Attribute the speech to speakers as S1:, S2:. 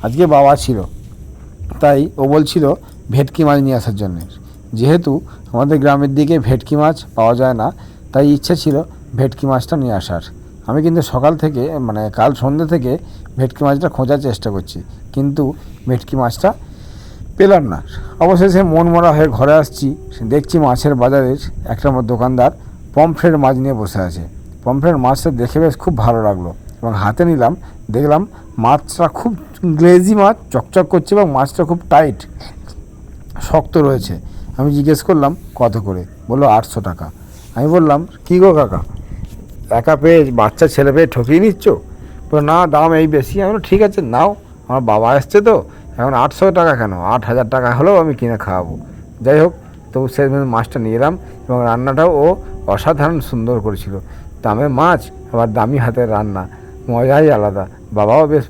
S1: আজকে বাবা ছিল, তাই ও বলছিল ভেটকি মাছ নিয়ে আসার জন্যে। যেহেতু আমাদের গ্রামের দিকে ভেটকি মাছ পাওয়া যায় না, তাই ইচ্ছে ছিল ভেটকি মাছটা নিয়ে আসার। আমি কিন্তু সকাল থেকে মানে কাল সন্ধ্যে থেকে ভেটকি মাছটা খোঁজার চেষ্টা করছি, কিন্তু ভেটকি মাছটা পেলাম না। অবশেষে মন মরা হয়ে ঘরে আসছি, দেখছি মাছের বাজারের একটা দোকানদার পমফ্রেট মাছ নিয়ে বসে আছে। পমফ্রেট মাছটা দেখে বেশ খুব ভালো লাগলো এবং হাতে নিলাম, দেখলাম মাছটা খুব গ্লেজি মাছ, চকচক করছে এবং মাছটা খুব টাইট, শক্ত রয়েছে। আমি জিজ্ঞেস করলাম কত করে, বললো 800 টাকা। আমি বললাম কী গো কাকা, একা পেয়ে বাচ্চা ছেলে পেয়ে ঠকিয়ে নিচ্ছ? বলো না, দাম এই বেশি। আমি বললাম ঠিক আছে নাও, আমার বাবা এসছে তো, এখন 800 টাকা কেন, 8000 টাকা হলেও আমি কিনে খাওয়াবো। যাই হোক, তো সেই মাছটা নিয়ে এলাম এবং রান্নাটাও ও অসাধারণ সুন্দর করেছিল। দামে মাছ আবার দামি হাতের রান্না, মজাই আলাদা। বাবাও বেশ